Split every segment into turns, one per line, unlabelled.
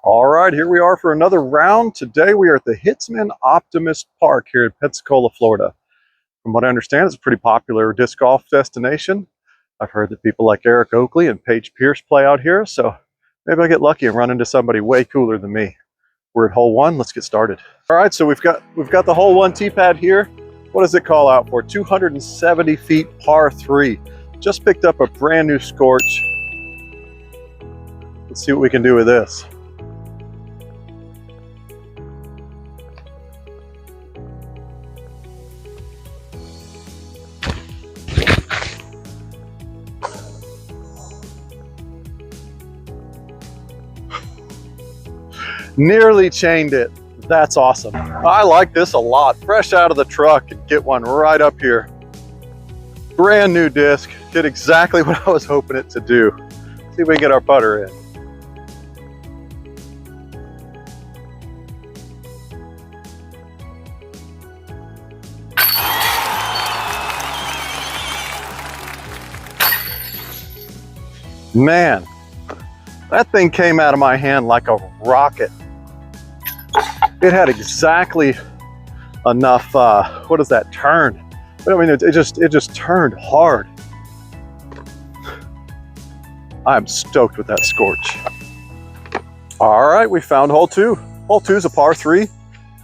All right, here we are for another round. Today we are at the Hitzman-Optimist Park here in Pensacola, Florida. From what I understand, it's a pretty popular disc golf destination. I've heard that people like Eric Oakley and Paige Pierce play out here, so maybe I get lucky and run into somebody way cooler than me. We're at hole one. Let's get started. All right, so we've got the hole one tee pad here. What does it call out for? 270 feet, par 3. Just picked up a brand new Scorch. Let's see what we can do with this. Nearly chained it. That's awesome. I like this a lot. Fresh out of the truck and get one right up here. Brand new disc. Did exactly what I was hoping it to do. See if we can get our putter in. Man, that thing came out of my hand like a rocket. It had exactly enough, what is that, turn? I mean, it just turned hard. I'm stoked with that Scorch. All right, we found hole two. Hole two is a par 3,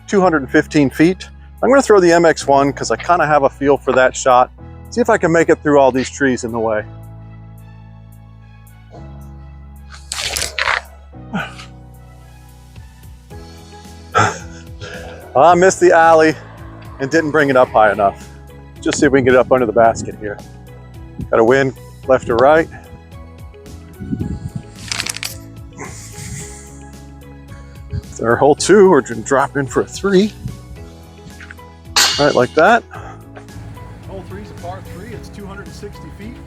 215 feet. I'm gonna throw the MX1 because I kind of have a feel for that shot. See if I can make it through all these trees in the way. I missed the alley and didn't bring it up high enough. Just see if we can get it up under the basket here. Got to win left or right. Our hole two, we're going to drop in for a 3. All right, like that. Hole 3 is a par 3. It's 260 feet.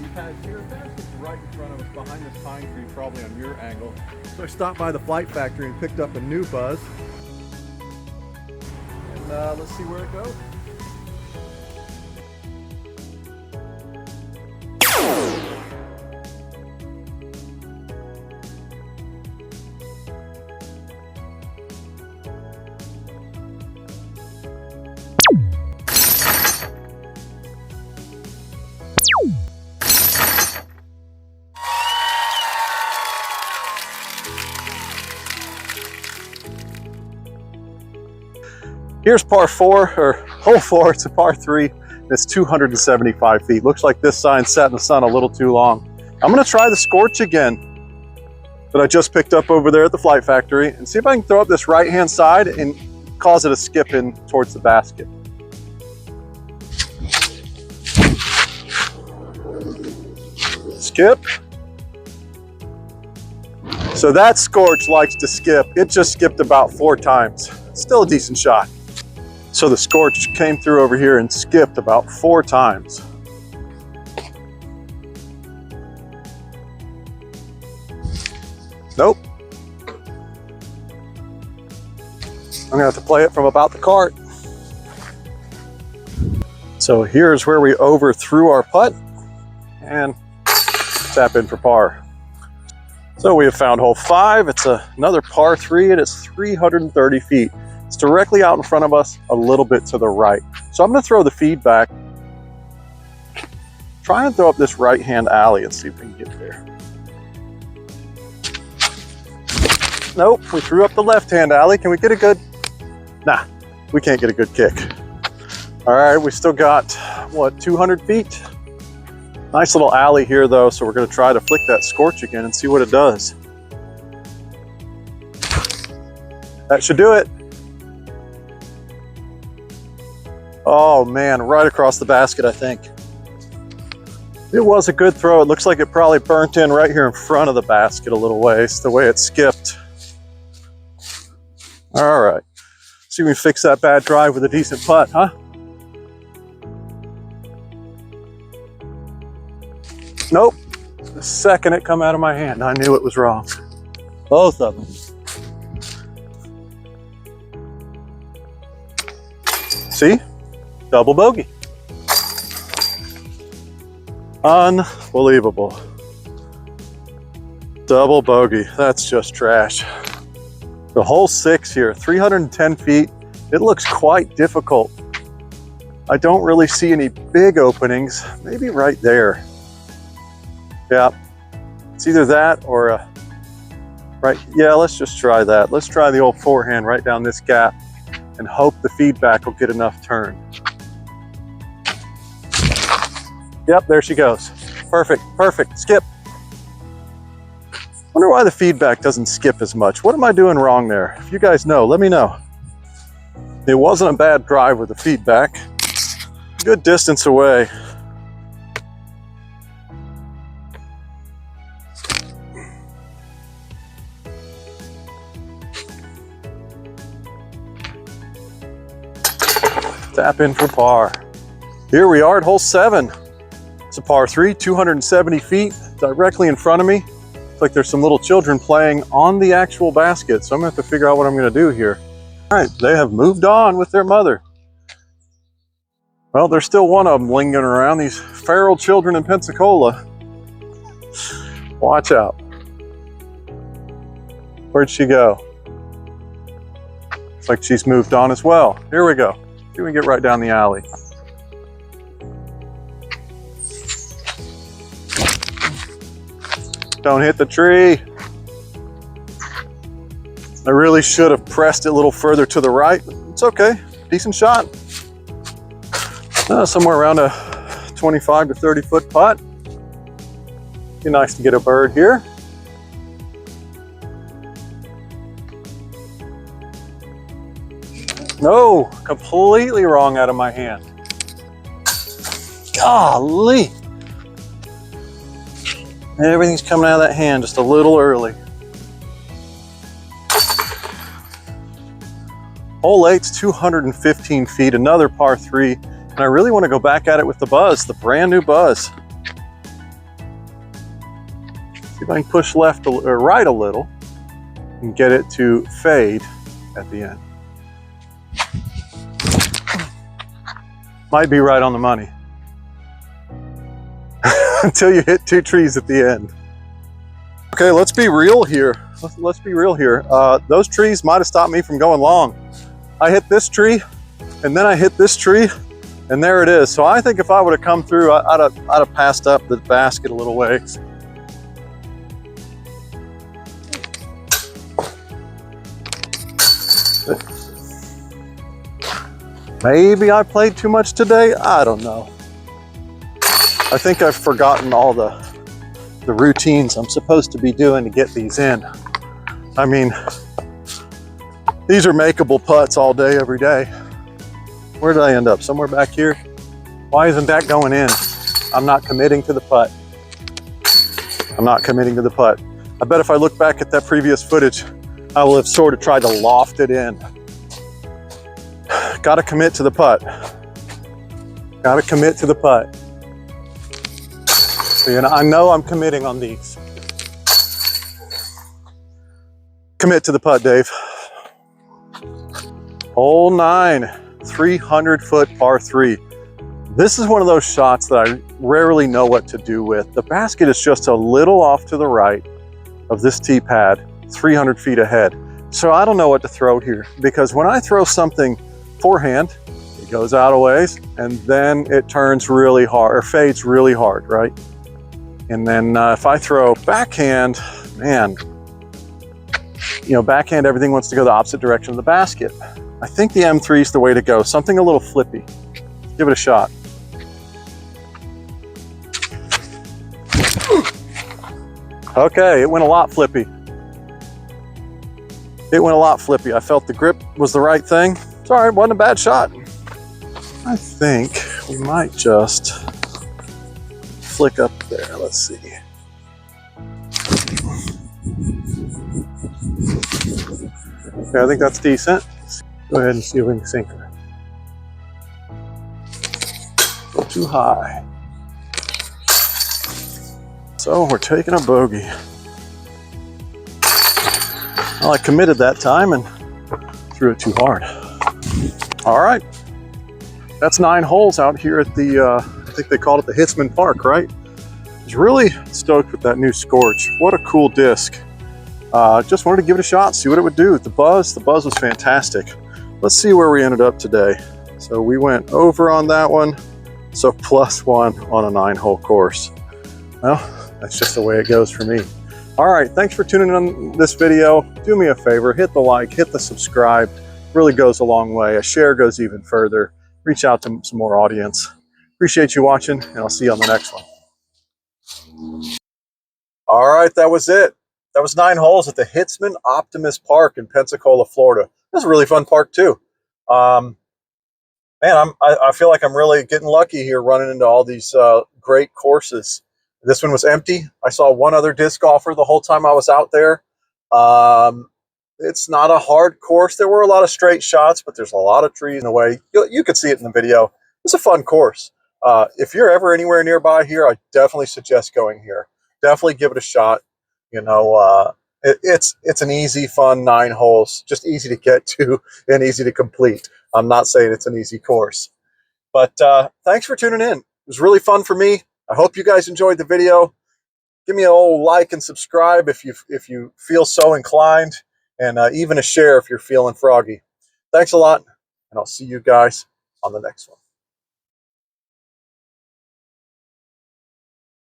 We've had here baskets right in front of us behind this pine tree, probably on your angle. So I stopped by the Flight Factory and picked up a new Buzz. Let's see where it goes. Here's par 4, or hole 4, it's a par 3, and it's 275 feet. Looks like this sign sat in the sun a little too long. I'm gonna try the Scorch again that I just picked up over there at the Flight Factory and see if I can throw up this right-hand side and cause it to skip in towards the basket. Skip. So that Scorch likes to skip. It just skipped about 4 times. Still a decent shot. So the Scorch came through over here and skipped about 4 times. Nope. I'm gonna have to play it from about the cart. So here's where we overthrew our putt and tap in for par. So we have found hole 5. It's another par 3 and it's 330 feet. It's directly out in front of us, a little bit to the right. So I'm gonna throw the feedback, try and throw up this right-hand alley and see if we can get there. Nope, we threw up the left-hand alley. Can we get a good? Nah, we can't get a good kick. All right, we still got, what, 200 feet? Nice little alley here though, so we're gonna try to flick that Scorch again and see what it does. That should do it. Oh man, right across the basket, I think. It was a good throw. It looks like it probably burnt in right here in front of the basket a little ways, the way it skipped. All right, see if we can fix that bad drive with a decent putt, huh? Nope, the second it come out of my hand, I knew it was wrong. Both of them. See? Double bogey. Unbelievable. Double bogey. That's just trash. The hole 6 here, 310 feet. It looks quite difficult. I don't really see any big openings. Maybe right there. Yeah, it's either that or right. Yeah, let's just try that. Let's try the old forehand right down this gap and hope the feedback will get enough turn. Yep, there she goes. Perfect, perfect, skip. Wonder why the feedback doesn't skip as much. What am I doing wrong there? If you guys know, let me know. It wasn't a bad drive with the feedback. Good distance away. Tap in for par. Here we are at hole 7. It's a par 3, 270 feet, directly in front of me. Looks like there's some little children playing on the actual basket, so I'm gonna have to figure out what I'm gonna do here. All right, they have moved on with their mother. Well, there's still one of them lingering around, these feral children in Pensacola. Watch out. Where'd she go? Looks like she's moved on as well. Here we go. See if we can get right down the alley. Don't hit the tree. I really should have pressed it a little further to the right. It's okay, decent shot. Somewhere around a 25 to 30 foot putt. Be nice to get a bird here. No, completely wrong out of my hand. Golly. Everything's coming out of that hand just a little early. Hole 8's 215 feet, another par 3, and I really want to go back at it with the Buzz, the brand new Buzz. See if I can push left or right a little and get it to fade at the end. Might be right on the money. Until you hit 2 trees at the end. Okay, let's be real here. Let's be real here. Those trees might have stopped me from going long. I hit this tree, and then I hit this tree, and there it is. So I think if I would have come through, I'd have passed up the basket a little ways. Maybe I played too much today. I don't know. I think I've forgotten all the routines I'm supposed to be doing to get these in. I mean, these are makeable putts all day, every day. Where did I end up? Somewhere back here? Why isn't that going in? I'm not committing to the putt. I'm not committing to the putt. I bet if I look back at that previous footage, I will have sort of tried to loft it in. Gotta commit to the putt. Gotta commit to the putt. So, I know I'm committing on these. Commit to the putt, Dave. Hole 9, 300 foot par 3. This is one of those shots that I rarely know what to do with. The basket is just a little off to the right of this tee pad, 300 feet ahead. So I don't know what to throw here, because when I throw something forehand, it goes out a ways, and then it turns really hard, or fades really hard, right? And then if I throw backhand, man, backhand, everything wants to go the opposite direction of the basket. I think the M3 is the way to go. Something a little flippy. Give it a shot. Okay, it went a lot flippy. It went a lot flippy. I felt the grip was the right thing. It's all right, wasn't a bad shot. I think we might just flick up there. Let's see. Okay, I think that's decent. Go ahead and see if we can sink her. A little too high. So we're taking a bogey. Well, I committed that time and threw it too hard. All right. That's 9 holes out here at the, I think they called it the Hitzman Park, right? I was really stoked with that new Scorch. What a cool disc. Just wanted to give it a shot, see what it would do. The buzz was fantastic. Let's see where we ended up today. So we went over on that one, so +1 on a 9-hole course. Well, that's just the way it goes for me. All right, thanks for tuning in on this video. Do me a favor, hit the like, hit the subscribe. Really goes a long way. A share goes even further. Reach out to some more audience. Appreciate you watching, and I'll see you on the next one. All right, that was it. That was 9 holes at the Hitzman-Optimist Park in Pensacola, Florida. It was a really fun park too. Man, I feel like I'm really getting lucky here running into all these great courses. This one was empty. I saw one other disc golfer the whole time I was out there. It's not a hard course. There were a lot of straight shots, but there's a lot of trees in the way. You could see it in the video. It's a fun course. If you're ever anywhere nearby here, I definitely suggest going here. Definitely give it a shot. You know, it's an easy, fun 9 holes. Just easy to get to and easy to complete. I'm not saying it's an easy course. But thanks for tuning in. It was really fun for me. I hope you guys enjoyed the video. Give me a old like and subscribe if you feel so inclined, and even a share if you're feeling froggy. Thanks a lot, and I'll see you guys on the next one.